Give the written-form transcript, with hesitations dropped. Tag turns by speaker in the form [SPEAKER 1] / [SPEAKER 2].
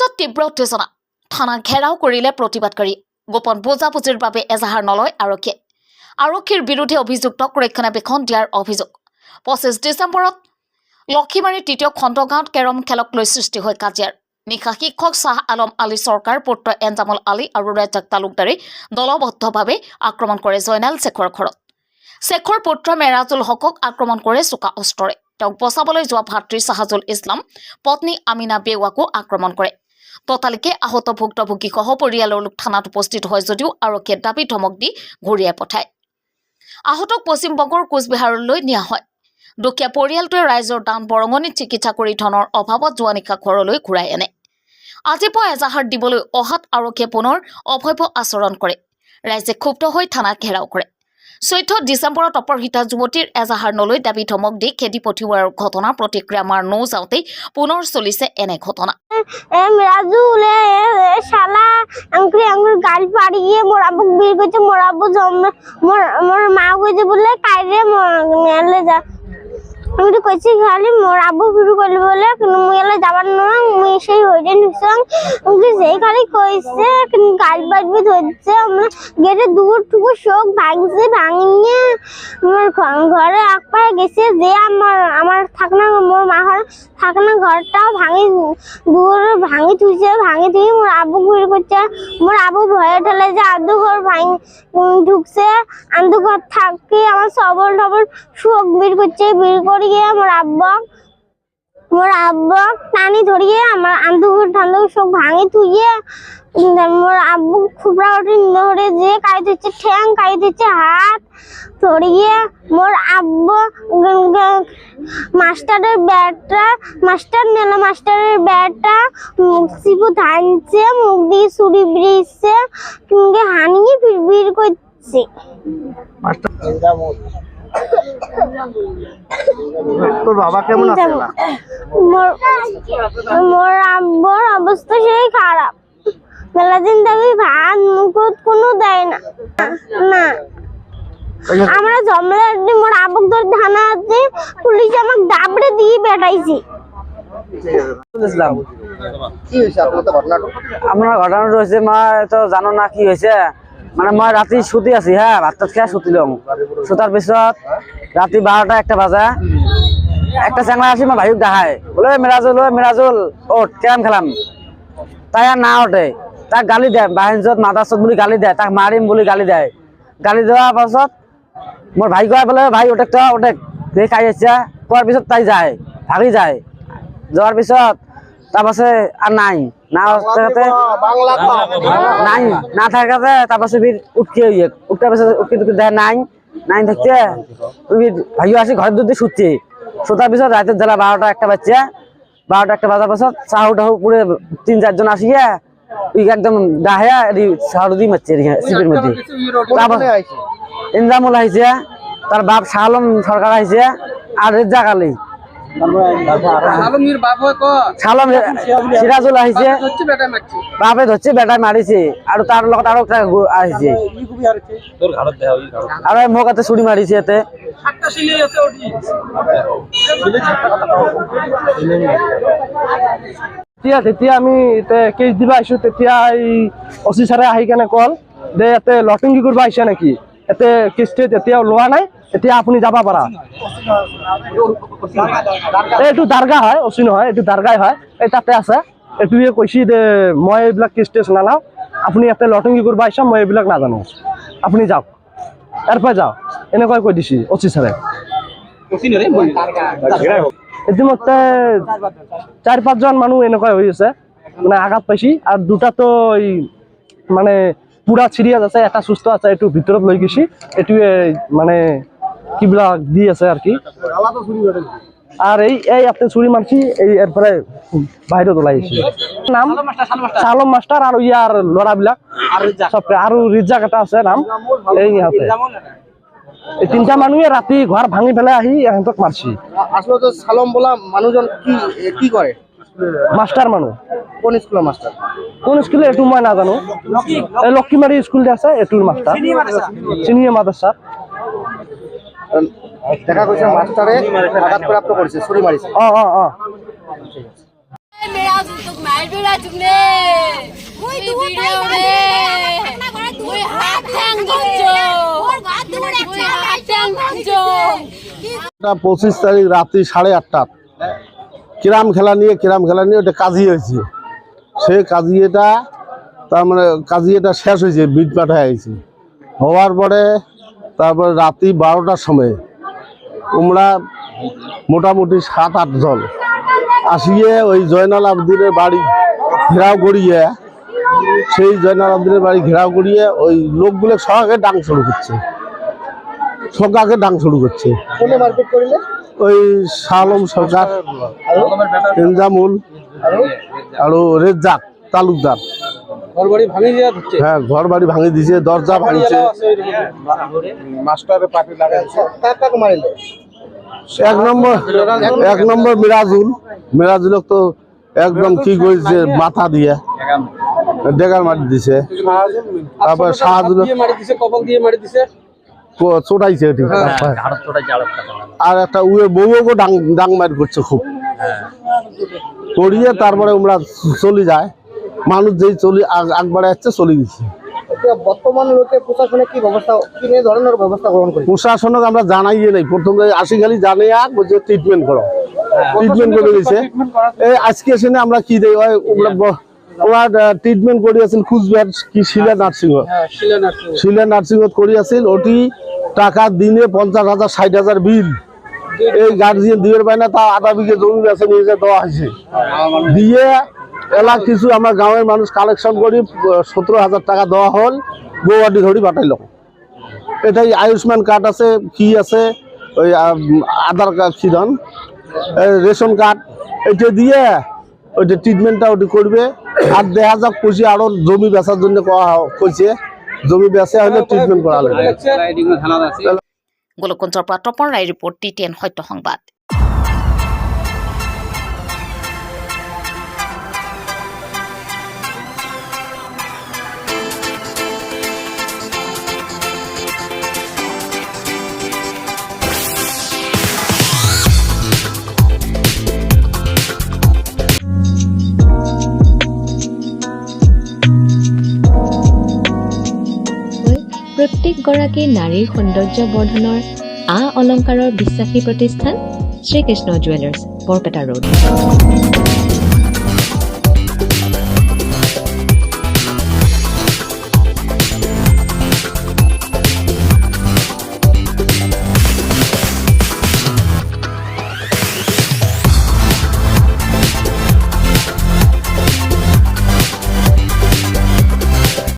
[SPEAKER 1] মাজত তীব্ৰ উত্তেজনা থানা ঘেৰাও কৰিলে প্ৰতিবাদকাৰী গোপন বুজাবুজিৰ বাবে এজাহাৰ নলয় আৰক্ষীয়ে আৰক্ষীৰ বিৰুদ্ধে অভিযুক্তক ৰক্ষণাবেক্ষণ দিয়াৰ অভিযোগ 25 ডিচেম্বৰত লক্ষীবাৰীৰ তৃতীয় খণ্ডগাঁৱত কেৰম খেলক লৈ সৃষ্টি হয় কাজিয়াৰ নিশা শিক্ষক শাহ আলম আলী চৰকাৰ পুত্ৰ এনজামুল আলী আৰু ৰাজ্জাক তালুকদাৰে দলবদ্ধভাৱে আক্ৰমণ কৰে জয়নাল শেখৰ ঘৰত শেখৰ পুত্ৰ মেৰাজুল হকক আক্ৰমণ কৰে চোকা অস্ত্ৰৰে তেওঁক বচাবলৈ যোৱা ভাতৃ শাহজুল ইছলাম পত্নী আমিনা বেৱাকো আক্ৰমণ কৰে ততালিকে আহত ভুক্তভোগীসহ পৰিয়ালৰ লোক থানাত উপস্থিত হয় যদিও আৰক্ষীয়ে দাবী ধমক দি ঘূৰিয়াই পঠায় আহতক পশ্চিমবংগৰ কোচবিহাৰলৈ নিয়া হয় দুখীয়া পৰিয়ালটোৱে ৰাইজৰ দান বৰঙণিত চিকিৎসা কৰি ধনৰ অভাৱত যোৱা নিশা ঘৰলৈ ঘূৰাই আনে আজি পুৱা এজাহাৰ দিবলৈ অহাত আৰক্ষীয়ে পুনৰ অভব্য আচৰণ কৰে ৰাইজে ক্ষুব্ধ হৈ থানা ঘেৰাও কৰে 14 ডিচেম্বৰত অপহৃত যুৱতীৰ এজাহাৰ নলৈ দাবী ধমক দি খেদি পঠিওৱাৰ ঘটনা প্ৰতিক্ৰিয়া মাৰ নৌযাওঁতেই পুনৰ চলিছে এনে ঘটনা
[SPEAKER 2] শালা আঙ্কুর গাল পাড়িয়ে মোর আব্বুক বিয়ে করছে মোর আব্বু মোর মা কইছে বলে কাইরে মেলে যা আমি তো কইছি খালি মোর আব্বু শুরু করলে বলে মেলে যাবার না মুই সেই হইতে নিছং আমি সেই খালি কইছে গাল পাড়বি ধরছে আমরা গেটে দূর টুকু শোক ভাঙছে ভাঙিয়ে আমার ঘরে একপায়ে গেছে যে আমার থাকনা মোর মা থাকনা ঘরটাও দূর ভাঙি তুইছে ভাঙি তুই মোর আব্বু ঘুরে করছে মোর আব্বু ভয়ে ঠেলে যে আদু ঘর ঢুকছে আদু ঘর থাকি আমার সবল টবল শোক বের করছে বের করিয়ে মোর আব্বু টানি ধরিয়ে আমার আদু ঘর ঠান্ডু শোক ভাঙি তুইয়ে মোর আব্বু খুবরা ওঠে ধরে যে কাই দিচ্ছে ঠ্যাং কাই দিচ্ছে হাত ধরিয়ে মোর আব্বু মাস্টারের ব্যাটটা সিপু ধানছে মুখ দিয়ে ছুরি বেরিয়েছে কিংবা হানিয়ে বিড় করছে
[SPEAKER 3] তোর বাবা কেমন আছে
[SPEAKER 2] মোর আব্বুর অবস্থা সেই খারাপ মেলা দিন থেকে ভাত মুখ কোনো দেয় না আমরা জমলে মোর আব্বুক ধরে থানা আছে পুলিশ আমাকে দাবড়ে দিয়ে বেটাইছি
[SPEAKER 4] আমার ঘটনা রয়েছে মা তো জানো না কি হয়েছে মানে মই রাতে শুতে আছি হ্যাঁ ভাত খেয়ে শুতিলাম শুতার পিছত রাতে 12টা 1টা বাজে একটা চ্যাংলা আসি মা ভাইক দেখায় বলে মিরাজুল ওঠ কেরাম খেলাম তাই আর না ওঠে তাক গালি দেয় বাহিনীত মাদাছত বুলি গালি দেয় তাক মারিম বুলি গালি দেয় গালি দেওয়ার পাছত মোর ভাই কয় বলে ভাই ওটেক খাই আছে কোৱাৰ পিছত তাই যায় ভাগি যায় যাওয়ার পিছত তারপরে আর নাই না না থাকাতে তারপরে উঠকে উঠতে উঠকে দেয় নাই থাকতে ভাইও আসি ঘরের দুধ দিয়ে শুচ্ছে শোতার পিছত রাতের জেলা 12টা 1টা বাজছে 12টা 1টা বাজার পাছত চাহু টাহু পুরে 3-4 জন আসিয়া একদম ডাহিয়া সারদি মারছে শিবির মধ্যে ইনজামুল আইছে তার বাপ শাহ আলম সরকার আইছে আর রেজ্জাক আলী সিরাজুল আহিছে বাপে ধরছে বেটায় মারিছে আর তার লগত আরো একটা আহিছে আর মোক হাতে ছুরি মারিছে এতে
[SPEAKER 3] তেতিয়া আমি কেছ দিবা আহিছো তেতিয়া এই অচি ছাৰে আহি কেনে কল দে ইয়াতে লটিংগি কৰিব আহিছে নেকি এতে কেছটো তেতিয়াও লোৱা নাই এতিয়া আপুনি যাব পাৰা এইটো দাৰগা হয় অচি নহয় এইটো দাৰগাই হয় এই তাতে আছে এইটোৱে কৈছি যে মই এইবিলাক কেছ টেছ নালাও আপুনি ইয়াতে লটিংগি কৰিব আহিছে মই এইবিলাক নাজানো আপুনি যাওক ইয়াৰ পৰা যাওক এনেকৈ কৈ দিছি অচি ছাৰে ইতিমধ্যে 4-5 জন মানুহ এনেকুৱা হৈ আছে মানে আঘাত পাইছি আৰু দুটাতো মানে পুরা সিরিয়াস আছে এটা সুস্থ আছে একটু ভিতৰত লৈ গৈছি এটুৱে মানে কিবিলাক দি আছে আর কি আর এই আপনি চুরি মারছি এই এরপরে বাইরে ওলাইছি নাম সালম মাস্টার আর ইয়ার লড়াবিলাক সব আর রিজাক এটা আছে নাম এই ইহাতে এই 3টা মানুহে রাতি ঘর ভাঙি ফেলে আহি এহঁতক মারছি
[SPEAKER 5] আসলে সালম বলা মানুষজন কি করে
[SPEAKER 3] মাস্টার মানুষ
[SPEAKER 5] কোন স্কুলের মাস্টার
[SPEAKER 3] কোন স্কুলে এটু মই নাজানো এই লক্ষ্মীমারি স্কুল যে আছে এটুর মাস্টার সিনিয়র মাদ্রাসা
[SPEAKER 5] দেখা গৈছে মাস্টারে আঘাত প্রাপ্ত করেছে ছুরি মারিছে
[SPEAKER 6] मेरा तो मार बेरा तुमने ओए तू ओए हाथ टांग गयो ओए हाथ टांग गयो
[SPEAKER 7] 25 তারিখ রাতে 8:30 কিরাম খেলা নিয়ে ওটা কাজি হয়েছে সেই কাজিয়েটা তার মানে কাজিয়েটা শেষ হয়েছে বিট পাঠা হয়েছে হওয়ার পরে তারপরে রাতে 12টার সময় আমরা মোটামুটি 7-8 জন আসিয়ে ওই জয়নাল আবদিনের বাড়ি ঘেরাও করিয়ে সেই জয়নাল আবদিনের বাড়ি ঘেরাও করিয়ে ওই লোকগুলো সবাইকে ডাং শুরু করছে
[SPEAKER 5] কোনে মারপিট করিলে
[SPEAKER 7] ওই শালম সরকার এনজামুল আর রেজ্জাক তালুকদার
[SPEAKER 5] ঘর বাড়ি ভাঙি দিয়া হচ্ছে
[SPEAKER 7] হ্যাঁ ঘর বাড়ি ভাঙি দিছে দরজা ভাঙছে
[SPEAKER 5] মাস্টারে পাটি লাগাইছে কাকা মারিলে
[SPEAKER 7] এক নম্বর মিরাজুল তো একদম কি করেছে মাথা দিয়ে ডেগার মারি দিছে তারপর শাহজুল
[SPEAKER 5] মারি দিছে কপাল দিয়ে মারি দিছে
[SPEAKER 7] চোটাইছে ঠিক আর একটা উয়ে বউকে ডাং মার করছে খুব করিয়ে তারপরে আমরা চলে যায় মানুষ যেই একবারে আসছে চলে গেছে
[SPEAKER 5] বর্তমান লোকে প্রশাসনে কি ধরনের ব্যবস্থা গ্রহণ করে
[SPEAKER 7] প্রশাসনক আমরা জানাইয়ে নাই প্রথম আসি খালি জানে বলছে ট্রিটমেন্ট করো ট্রিটমেন্ট করে দিয়েছে এই আজকে এসে আমরা কি দেই ওনার ট্রিটমেন্ট করিয়াছিল কুচবিহার কি শিলা নার্সিং হোম করিয়াছিল ওটি টাকা দিনে 50,000 60,000 বিল এই গার্জিয়ান দিবের পায় না তা আধা বিঘে জমি বেছে নিয়ে যা দেওয়া হয়েছে দিয়ে এলাক কিছু আমার গাঁয়ের মানুষ কালেকশন করি 17,000 টাকা দেওয়া হল গৌহাটি ধরি পাঠাইল এটাই আয়ুষ্মান কার্ড আছে কি আছে ওই আধার কার্ড কি ধন রেশন কার্ড এটা দিয়ে ওইটা ট্রিটমেন্টটা ওটি করবে আর দেখা যাক কইছে আরো জমি বেচার জন্য কইছে জমি বেচা হলে ট্রিটমেন্ট করা লাগবে
[SPEAKER 1] গোলকগঞ্জৰ পৰা তপন ৰায় ৰিপৰ্ট TTN সত্য সংবাদ
[SPEAKER 8] প্ৰত্যেকগৰাকী নাৰীৰ সৌন্দৰ্য বৰ্ধনৰ অলংকাৰৰ বিশ্বাসী প্ৰতিষ্ঠান শ্ৰীকৃষ্ণ জুৱেলাৰ্ছ বৰপেটা ৰোড